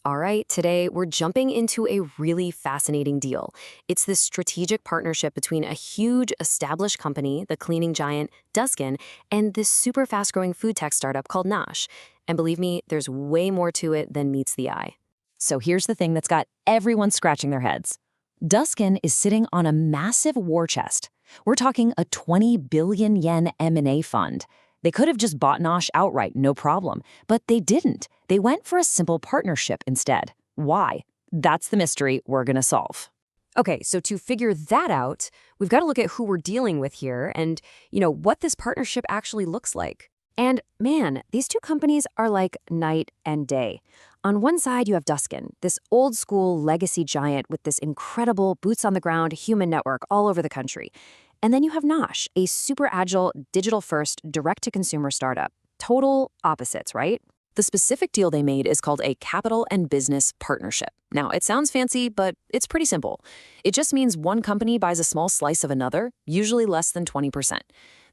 All right, today we're jumping into a really fascinating deal. It's this strategic partnership between a huge established company, the cleaning giant Duskin, and this super fast growing food tech startup called Nosh. And believe me, there's way more to it than meets the eye. So here's the thing that's got everyone scratching their heads. Duskin is sitting on a massive war chest. We're talking a 20 billion yen M&A fund. They could have just bought Nosh outright, no problem. But they didn't. They went for a simple partnership instead. Why? That's the mystery we're going to solve. Okay, so to figure that out, we've got to look at who we're dealing with here and, what this partnership actually looks like. And man, these two companies are like night and day. On one side, you have Duskin, this old school legacy giant with this incredible boots on the ground human network all over the country. And then you have Nosh, a super agile, digital first, direct to consumer startup. Total opposites, right? The specific deal they made is called a capital and business partnership. Now, it sounds fancy, but it's pretty simple. It just means one company buys a small slice of another, usually less than 20%.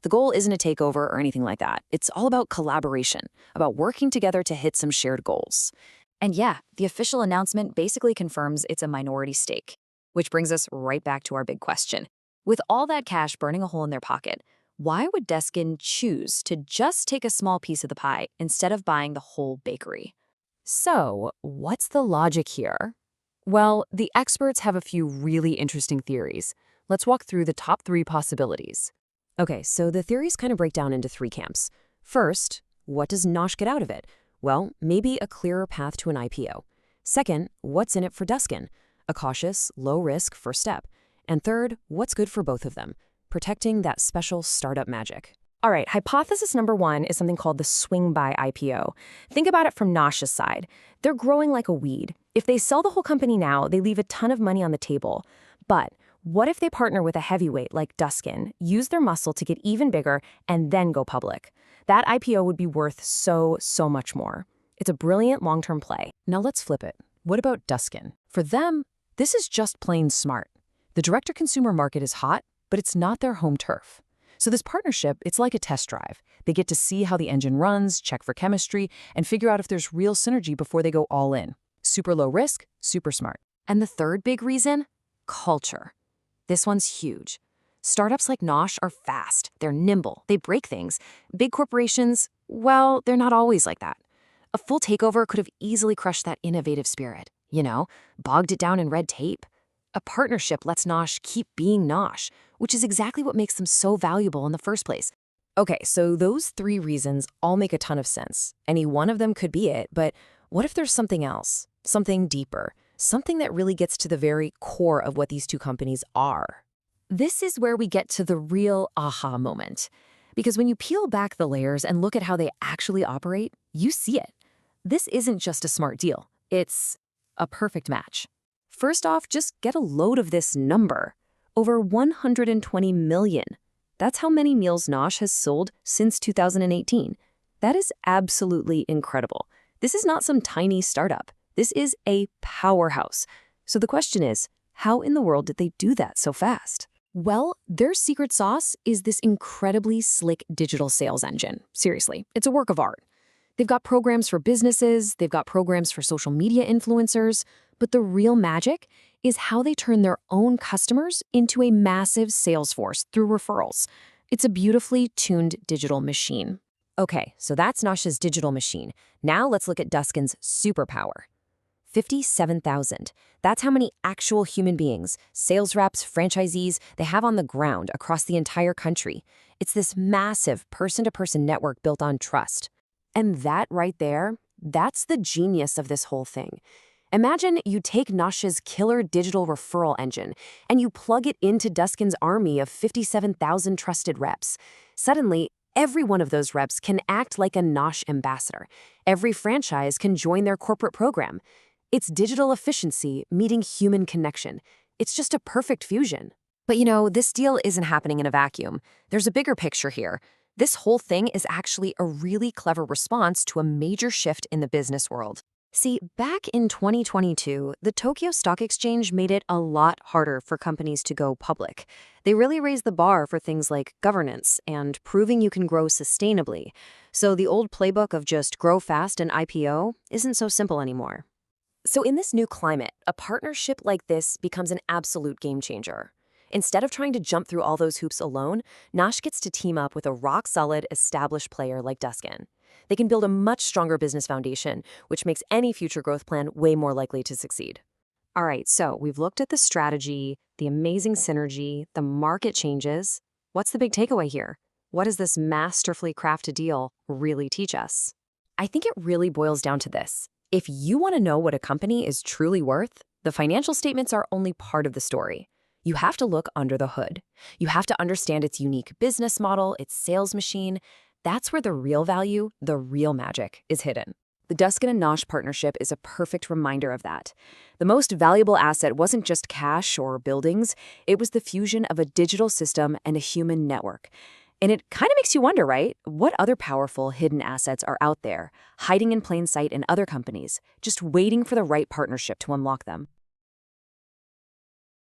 The goal isn't a takeover or anything like that. It's all about collaboration, about working together to hit some shared goals. And yeah, the official announcement basically confirms it's a minority stake. Which brings us right back to our big question. With all that cash burning a hole in their pocket, why would Duskin choose to just take a small piece of the pie instead of buying the whole bakery? So, what's the logic here? Well, the experts have a few really interesting theories. Let's walk through the top 3 possibilities. Okay, so the theories kind of break down into 3 camps. First, what does Nosh get out of it? Well, maybe a clearer path to an IPO. Second, what's in it for Duskin? A cautious, low-risk first step. And third, what's good for both of them? Protecting that special startup magic. All right, hypothesis number 1 is something called the swing buy IPO. Think about it from Nosh's side. They're growing like a weed. If they sell the whole company now, they leave a ton of money on the table. But what if they partner with a heavyweight like Duskin, use their muscle to get even bigger, and then go public? That IPO would be worth so much more. It's a brilliant long-term play. Now let's flip it. What about Duskin? For them, this is just plain smart. The direct-to-consumer market is hot, but it's not their home turf. So this partnership, it's like a test drive. They get to see how the engine runs, check for chemistry, and figure out if there's real synergy before they go all in. Super low risk, super smart. And the third big reason? Culture. This one's huge. Startups like Nosh are fast, they're nimble, they break things. Big corporations, well, they're not always like that. A full takeover could have easily crushed that innovative spirit, bogged it down in red tape. A partnership lets Nosh keep being Nosh, which is exactly what makes them so valuable in the first place. Okay, so those 3 reasons all make a ton of sense. Any one of them could be it, but what if there's something else, something deeper, something that really gets to the very core of what these two companies are? This is where we get to the real aha moment. Because when you peel back the layers and look at how they actually operate, you see it. This isn't just a smart deal. It's a perfect match. First off, just get a load of this number. Over 120 million. That's how many meals Nosh has sold since 2018. That is absolutely incredible. This is not some tiny startup. This is a powerhouse. So the question is, how in the world did they do that so fast? Well, their secret sauce is this incredibly slick digital sales engine. Seriously, it's a work of art. They've got programs for businesses, they've got programs for social media influencers, but the real magic is how they turn their own customers into a massive sales force through referrals. It's a beautifully tuned digital machine. Okay, so that's Nosh's digital machine. Now let's look at Duskin's superpower. 57,000. That's how many actual human beings, sales reps, franchisees, they have on the ground across the entire country. It's this massive person-to-person network built on trust. And that right there, that's the genius of this whole thing. Imagine you take Nosh's killer digital referral engine and you plug it into Duskin's army of 57,000 trusted reps. Suddenly, every one of those reps can act like a Nosh ambassador. Every franchise can join their corporate program. It's digital efficiency meeting human connection. It's just a perfect fusion. But this deal isn't happening in a vacuum. There's a bigger picture here. This whole thing is actually a really clever response to a major shift in the business world. See, back in 2022, the Tokyo Stock Exchange made it a lot harder for companies to go public. They really raised the bar for things like governance and proving you can grow sustainably. So the old playbook of just grow fast and IPO isn't so simple anymore. So in this new climate, a partnership like this becomes an absolute game changer. Instead of trying to jump through all those hoops alone, Nosh gets to team up with a rock-solid, established player like Duskin. They can build a much stronger business foundation, which makes any future growth plan way more likely to succeed. All right, so we've looked at the strategy, the amazing synergy, the market changes. What's the big takeaway here? What does this masterfully crafted deal really teach us? I think it really boils down to this. If you want to know what a company is truly worth, the financial statements are only part of the story. You have to look under the hood. You have to understand its unique business model, its sales machine. That's where the real value, the real magic, is hidden. The Duskin and Nosh partnership is a perfect reminder of that. The most valuable asset wasn't just cash or buildings, it was the fusion of a digital system and a human network. And it kind of makes you wonder, right? What other powerful hidden assets are out there, hiding in plain sight in other companies, just waiting for the right partnership to unlock them?